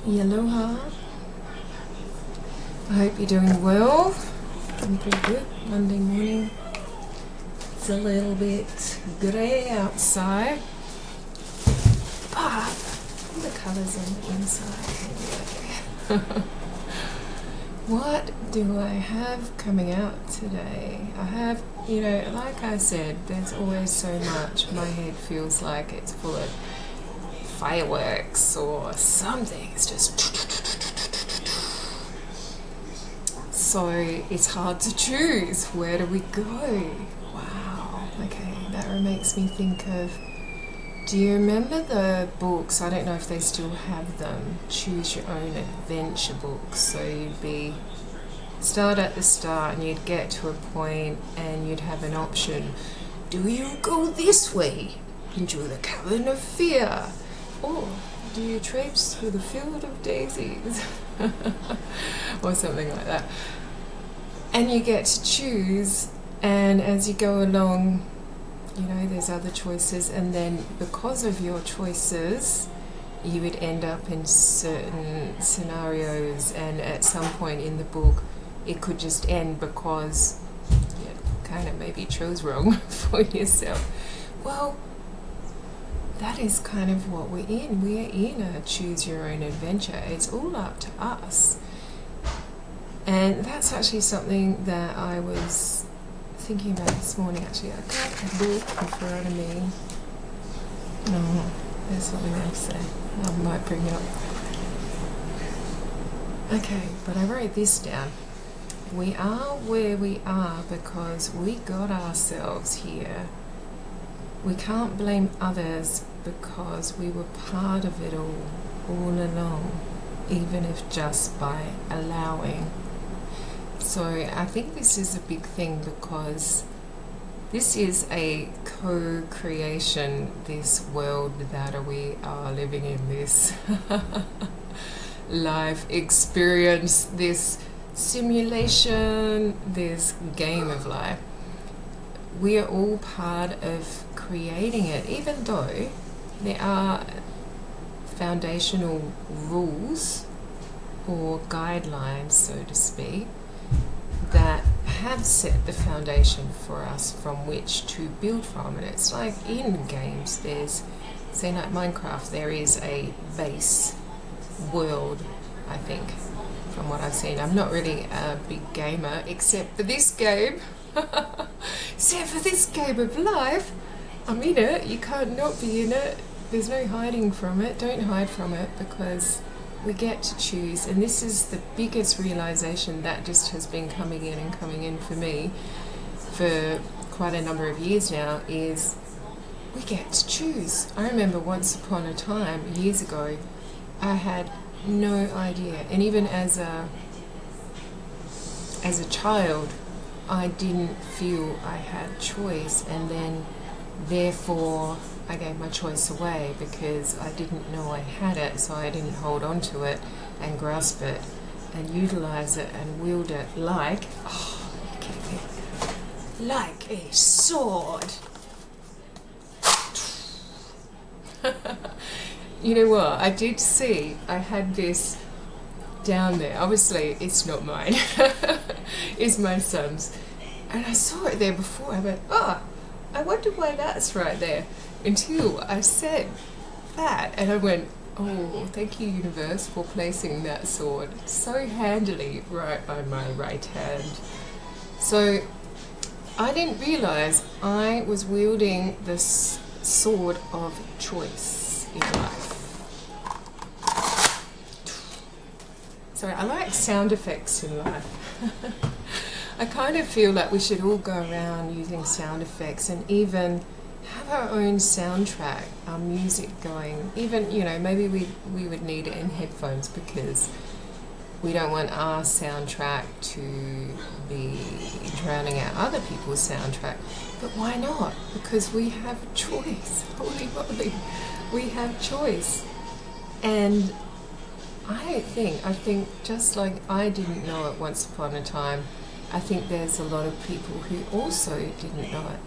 Aloha. I hope you're doing well. I'm pretty good. Monday morning. It's a little bit grey outside, but the colours on the inside anyway. What do I have coming out today? I have, like I said, there's always so much. My head feels like it's full of fireworks or something. It's just... So it's hard to choose. Where do we go? Wow. Okay, that makes me think of... Do you remember the books? I don't know if they still have them. Choose your own adventure books. So you'd start at the start and you'd get to a point and you'd have an option. Do you go this way into the cavern of fear? Or do you traipse through the field of daisies? Or something like that. And you get to choose, and as you go along, there's other choices, and then because of your choices you would end up in certain scenarios, and at some point in the book it could just end because you kind of maybe chose wrong for yourself. Well, that is kind of what we're in. We're in a choose your own adventure. It's all up to us. And that's actually something that I was thinking about this morning. Actually, I got a book in front of me. Oh, there's something else there. I might bring it up. Okay, but I wrote this down. We are where we are because we got ourselves here. We can't blame others because we were part of it all along, even if just by allowing. So I think this is a big thing because this is a co-creation, this world that we are living in, this life experience, this simulation, this game of life. We are all part of creating it, even though there are foundational rules or guidelines, so to speak, that have set the foundation for us from which to build from. And it's like in games, there's, say like Minecraft, there is a base world, I think, from what I've seen. I'm not really a big gamer, except for this game. Except for this game of life. I'm in it, you can't not be in it. There's no hiding from it. Don't hide from it, because we get to choose. And this is the biggest realization that just has been coming in for me for quite a number of years now, is we get to choose. I remember once upon a time, years ago, I had no idea. And even as a child, I didn't feel I had choice, and then therefore I gave my choice away because I didn't know I had it, so I didn't hold on to it and grasp it and utilize it and wield it like, like a sword. You know what, I did see, I had this down there. Obviously it's not mine. It's my son's, and I saw it there before. I went, I wonder why that's right there, until I said that, and I went, oh, thank you universe for placing that sword so handily right by my right hand. So I didn't realize I was wielding this sword of choice in life. Sorry, I like sound effects in life. I kind of feel like we should all go around using sound effects and even have our own soundtrack, our music going. Even, maybe we would need it in headphones because we don't want our soundtrack to be drowning out other people's soundtrack. But why not? Because we have choice. Holy moly, we have choice. And I think just like I didn't know it once upon a time, I think there's a lot of people who also didn't know it.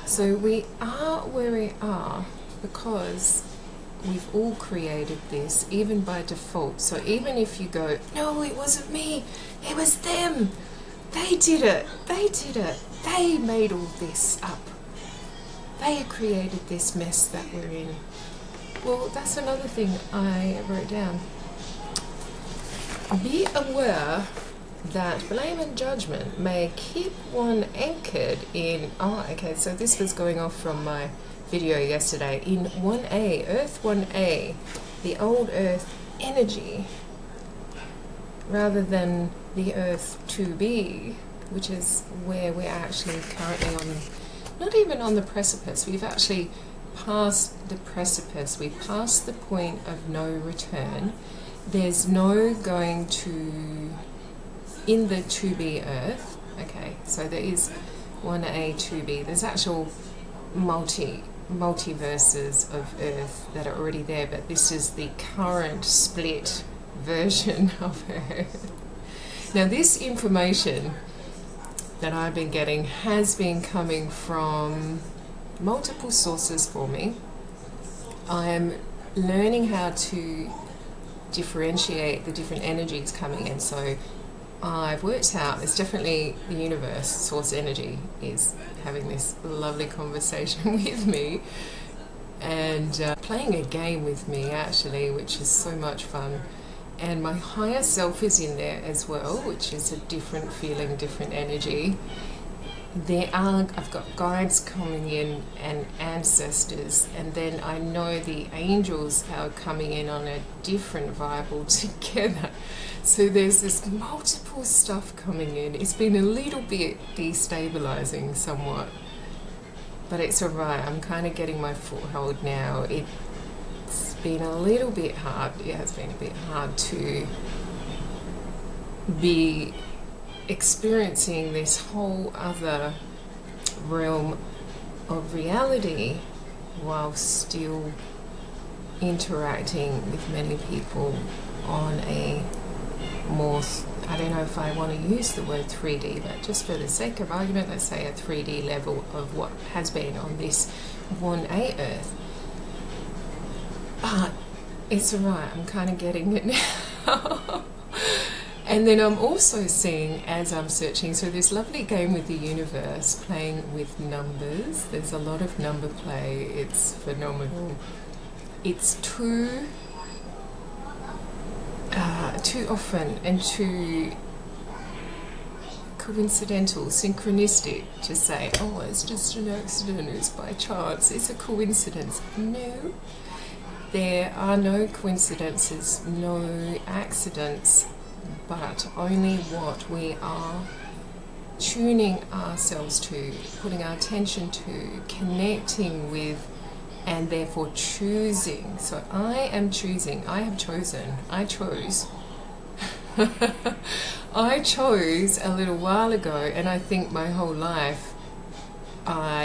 So we are where we are because we've all created this, even by default. So even if you go, no, it wasn't me, it was them, they did it, they made all this up, they created this mess that we're in. Well, that's another thing I wrote down. Be aware that blame and judgment may keep one anchored in, okay, so this was going off from my video yesterday, in 1A, Earth 1A, the old Earth energy, rather than the Earth 2B, which is where we're actually currently on, not even on the precipice, we've actually passed the precipice, we've passed the point of no return. There's no going to, in the 2B Earth, okay, so there is 1A, 2B, there's actual multiverses of Earth that are already there, but this is the current split version of Earth. Now this information that I've been getting has been coming from multiple sources for me. I am learning how to differentiate the different energies coming in, so I've worked out it's definitely the universe, source energy, is having this lovely conversation with me and playing a game with me actually, which is so much fun. And my higher self is in there as well, which is a different feeling, different energy. I've got guides coming in and ancestors, and then I know the angels are coming in on a different vibe altogether. So there's this multiple stuff coming in. It's been a little bit destabilizing somewhat, but it's alright. I'm kind of getting my foothold now. It's been a little bit hard. It has been a bit hard to be experiencing this whole other realm of reality while still interacting with many people on a more, I don't know if I want to use the word 3D, but just for the sake of argument, let's say a 3D level of what has been on this 1A Earth. But it's alright, I'm kind of getting it now. And then I'm also seeing, as I'm searching, so this lovely game with the universe, playing with numbers. There's a lot of number play. It's phenomenal. It's too often and too coincidental, synchronistic to say, oh, it's just an accident, it's by chance, it's a coincidence. No, there are no coincidences, no accidents, but only what we are tuning ourselves to, putting our attention to, connecting with, and therefore choosing. So I am choosing, I have chosen, I chose. I chose a little while ago, and I think my whole life,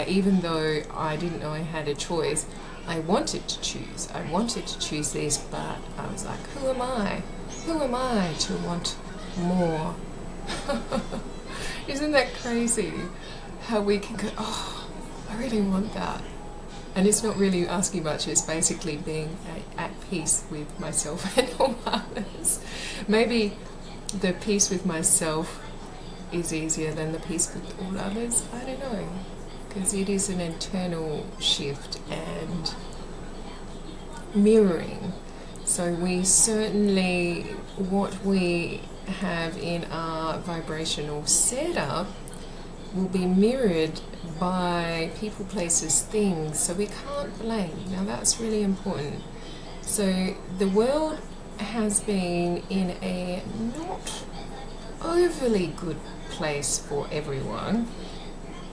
even though I didn't know I had a choice, I wanted to choose. I wanted to choose this, but I was like, who am I? Who am I to want more? Isn't that crazy? How we can go, oh, I really want that. And it's not really asking much, it's basically being at peace with myself and all others. Maybe the peace with myself is easier than the peace with all others. I don't know, because it is an internal shift and mirroring. So we certainly, what we have in our vibrational setup will be mirrored by people, places, things, so we can't blame. Now that's really important. So the world has been in a not overly good place for everyone,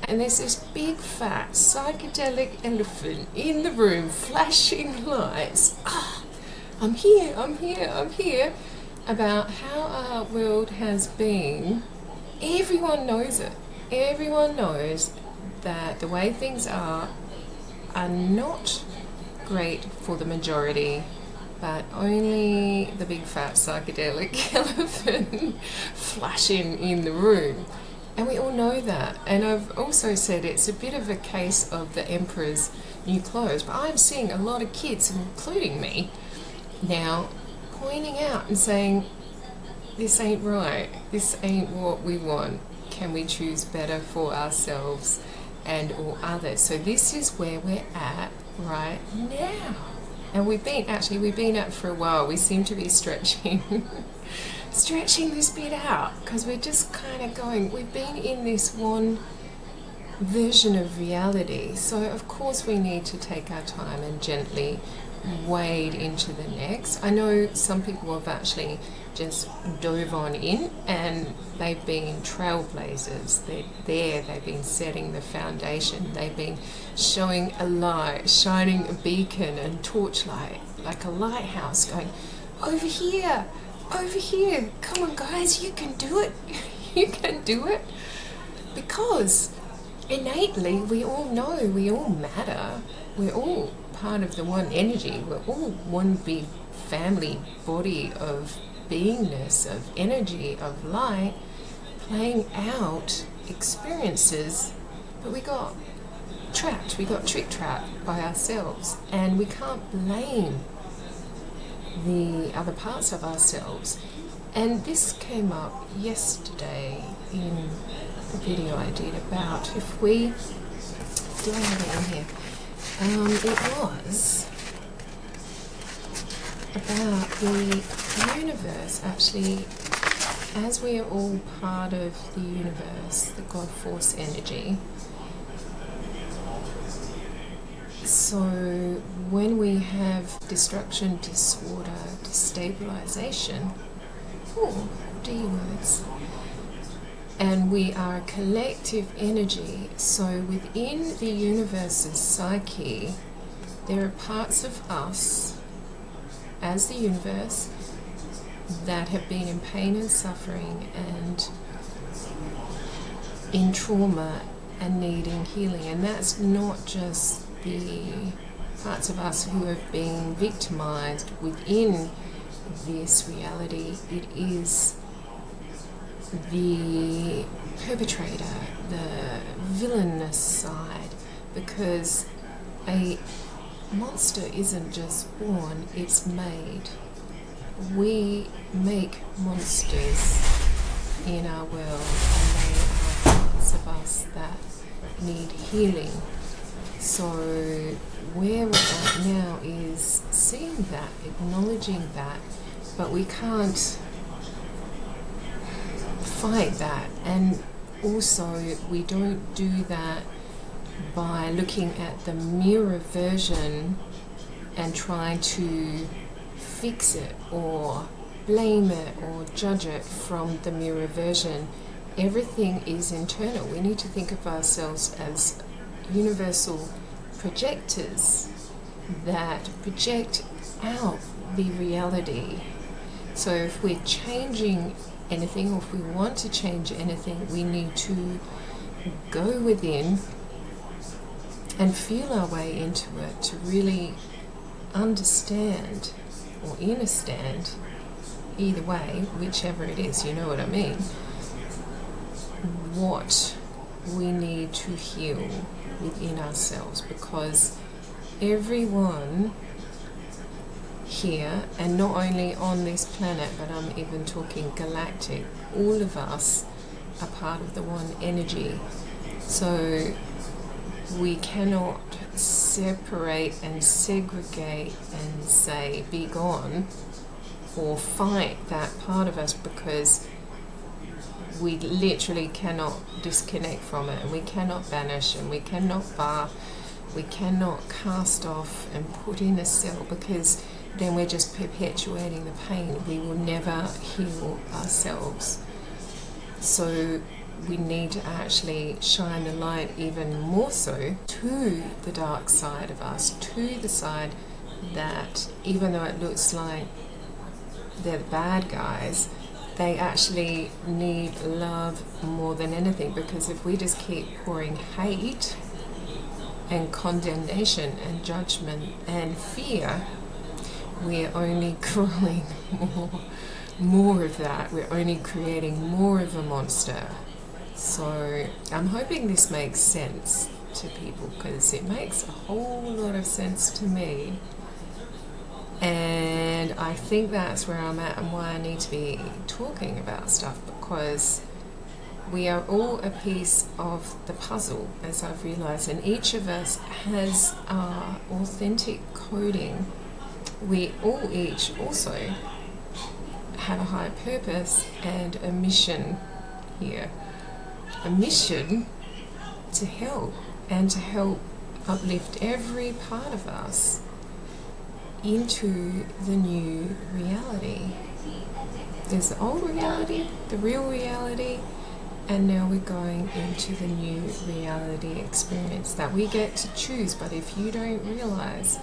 and there's this big fat psychedelic elephant in the room flashing lights. I'm here, I'm here, I'm here, about how our world has been. Everyone knows it. Everyone knows that the way things are not great for the majority, but only the big fat psychedelic elephant flashing in the room. And we all know that. And I've also said it's a bit of a case of the emperor's new clothes, but I'm seeing a lot of kids, including me, now pointing out and saying, this ain't right, this ain't what we want, can we choose better for ourselves and or others? So this is where we're at right now. And we've been at it for a while. We seem to be stretching this bit out, because we're just kind of going, we've been in this one version of reality. So of course we need to take our time and gently wade into the next. I know some people have actually just dove on in, and they've been trailblazers. They're there, they've been setting the foundation, they've been showing a light, shining a beacon and torchlight, like a lighthouse, going, over here, come on guys, you can do it, you can do it. Because innately we all know, we all matter, we're all part of the one energy, we're all one big family body of beingness, of energy, of light, playing out experiences, but we got trapped, we got trick-trapped by ourselves, and we can't blame the other parts of ourselves. And this came up yesterday in a video I did about, if we, do I have it in here? It was about the universe, actually, as we are all part of the universe, the God Force energy. So when we have destruction, disorder, destabilization, D words, and we are a collective energy, so within the universe's psyche, there are parts of us as the universe that have been in pain and suffering and in trauma and needing healing. And that's not just the parts of us who have been victimized within this reality, it is the perpetrator, the villainous side, because a monster isn't just born, it's made. We make monsters in our world, and they are parts of us that need healing. So where we're at now is seeing that, acknowledging that, but we can't fight that. And also we don't do that by looking at the mirror version and trying to fix it or blame it or judge it from the mirror version. Everything is internal. We need to think of ourselves as universal projectors that project out the reality. So if we're changing anything, or if we want to change anything, we need to go within and feel our way into it to really understand or understand, either way, whichever it is, you know what I mean, what we need to heal within ourselves. Because everyone here, and not only on this planet, but I'm even talking galactic, all of us are part of the one energy. So we cannot separate and segregate and say be gone or fight that part of us, because we literally cannot disconnect from it, and we cannot banish, and we cannot bar, we cannot cast off and put in a cell, because then we're just perpetuating the pain. We will never heal ourselves. So we need to actually shine the light even more so to the dark side of us, to the side that, even though it looks like they're the bad guys, they actually need love more than anything. Because if we just keep pouring hate and condemnation and judgment and fear, we're only growing more of that. We're only creating more of a monster. So I'm hoping this makes sense to people, because it makes a whole lot of sense to me. And I think that's where I'm at and why I need to be talking about stuff, because we are all a piece of the puzzle, as I've realized, and each of us has our authentic coding. We all each also have a higher purpose and a mission here. A mission to help, and to help uplift every part of us into the new reality. There's the old reality, the real reality, and now we're going into the new reality experience that we get to choose. But if you don't realize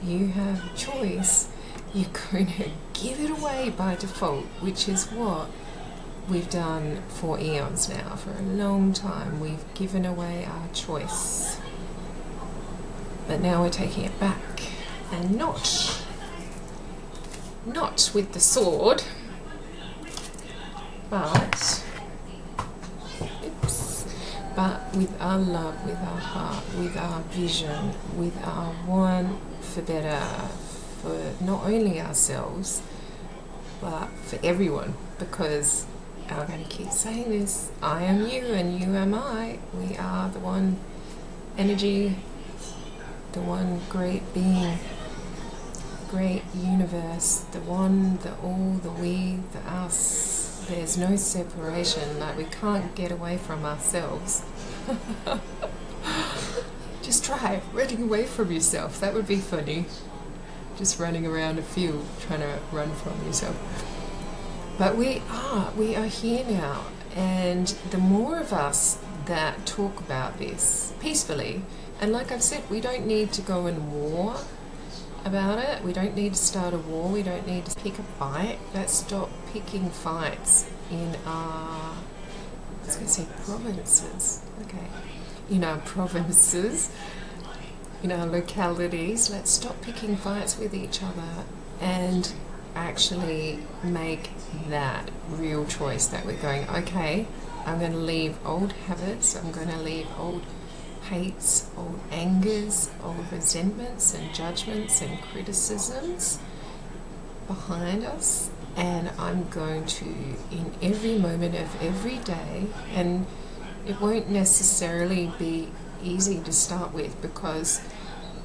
you have a choice, you're going to give it away by default, which is what we've done for eons now. For a long time we've given away our choice, but now we're taking it back, and not with the sword, but with our love, with our heart, with our vision, with our want for better, for not only ourselves but for everyone. Because I'm going to keep saying this, I am you and you am I. We are the one energy, the one great being, great universe, the one, the all, the we, the us. There's no separation. Like, we can't get away from ourselves. Just try running away from yourself. That would be funny. Just running around a field trying to run from yourself. But we are here now, and the more of us that talk about this peacefully, and like I've said, we don't need to go in war about it. We don't need to start a war. We don't need to pick a fight. Let's stop picking fights in our, I was going to say provinces, okay, in our provinces, in our localities. Let's stop picking fights with each other and actually make that real choice that we're going, okay, I'm going to leave old habits, I'm going to leave old hates, old angers, old resentments and judgments and criticisms behind us, and I'm going to, in every moment of every day, and it won't necessarily be easy to start with, because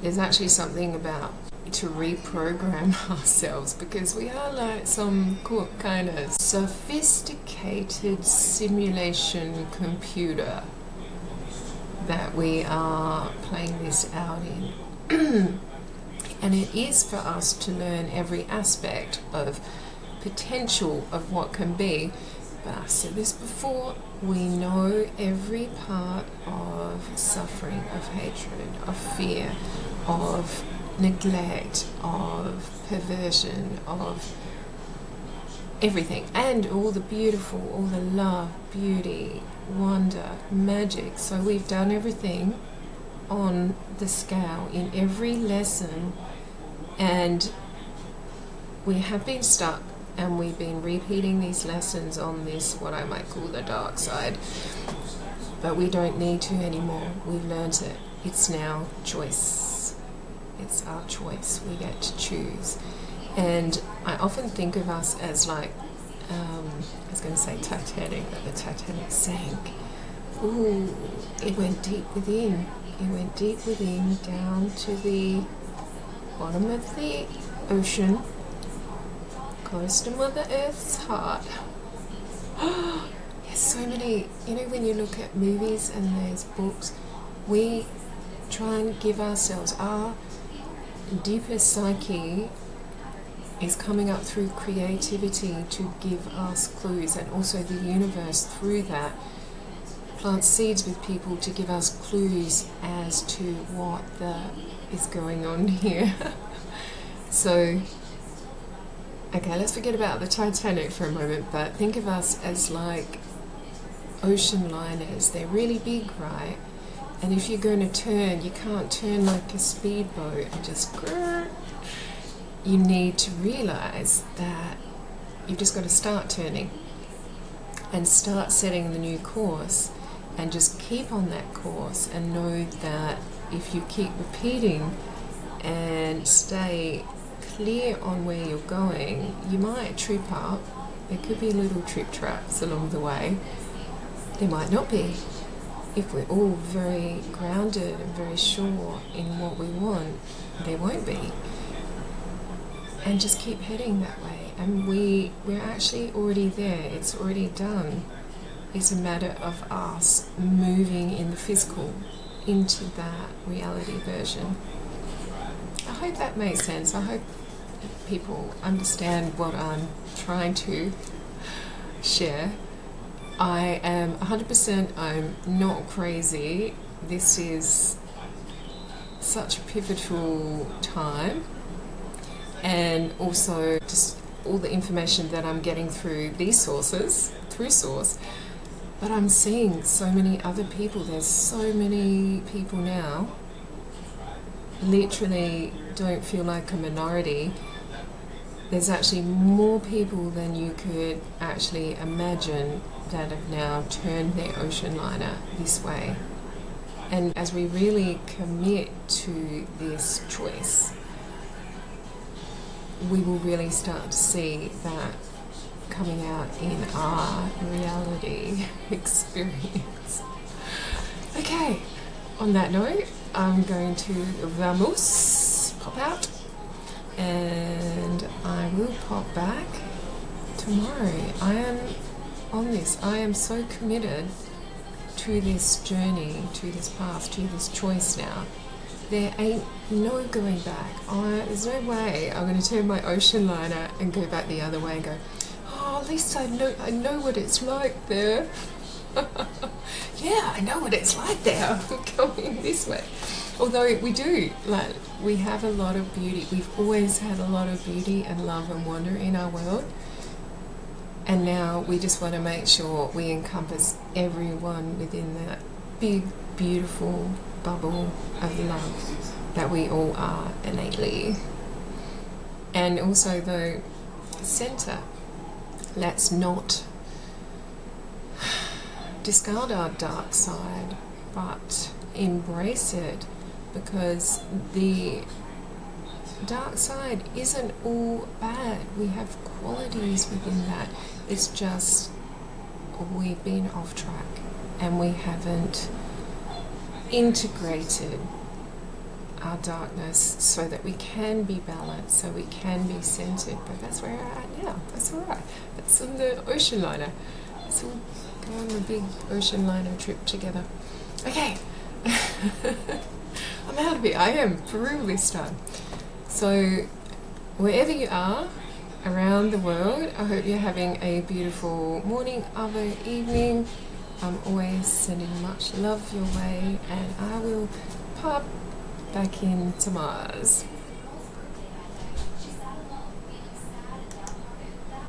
there's actually something about to reprogram ourselves, because we are like some kind of sophisticated simulation computer that we are playing this out in. And it is for us to learn every aspect of potential of what can be. But I've said this before, we know every part of suffering, of hatred, of fear, of neglect, of perversion, of everything, and all the beautiful, all the love, beauty, wonder, magic. So we've done everything on the scale in every lesson, and we have been stuck, and we've been repeating these lessons on this, what I might call the dark side, but we don't need to anymore. We've learned it. It's now choice. It's our choice. We get to choose. And I often think of us as like, I was going to say Titanic, but the Titanic sank. Ooh, it went deep within. It went deep within, down to the bottom of the ocean, close to Mother Earth's heart. There's so many, you know, when you look at movies and there's books, we try and give ourselves, our deepest psyche is coming up through creativity to give us clues, and also the universe through that plants seeds with people to give us clues as to what is going on here. So, okay, let's forget about the Titanic for a moment, but think of us as like ocean liners. They're really big, right? And if you're going to turn, you can't turn like a speedboat and just grrr. You need to realize that you've just got to start turning and start setting the new course. and just keep on that course, and know that if you keep repeating and stay clear on where you're going, you might trip up. There could be little trip traps along the way. There might not be. If we're all very grounded and very sure in what we want, there won't be. And just keep heading that way. And we're actually already there. It's already done. It's a matter of us moving in the physical into that reality version. I hope that makes sense. I hope people understand what I'm trying to share. I am 100%, I'm not crazy. This is such a pivotal time, and also just all the information that I'm getting through these sources, through Source, but I'm seeing so many other people. There's so many people now, literally don't feel like a minority. There's actually more people than you could actually imagine that have now turned their ocean liner this way. And as we really commit to this choice, we will really start to see that coming out in our reality experience. Okay, on that note, I'm going to vamos, pop out, and I will pop back tomorrow. I am on this. I am so committed to this journey, to this path, to this choice now. There ain't no going back. There's no way I'm going to turn my ocean liner and go back the other way and go, oh, at least I know what it's like there. Yeah, I know what it's like there. I'm going this way. Although we have a lot of beauty. We've always had a lot of beauty and love and wonder in our world. And now we just want to make sure we encompass everyone within that big, beautiful bubble of love that we all are innately. And also the center. Let's not discard our dark side, but embrace it, because the dark side isn't all bad. We have qualities within that. It's just we've been off track and we haven't integrated our darkness so that we can be balanced, so we can be centered. But that's where we're at now. That's all right. That's on the ocean liner. Let's all go on a big ocean liner trip together. Okay. I'm out of here. I am for real this time. So wherever you are around the world, I hope you're having a beautiful morning, other evening. I'm always sending much love your way, and I will pop back into Mars.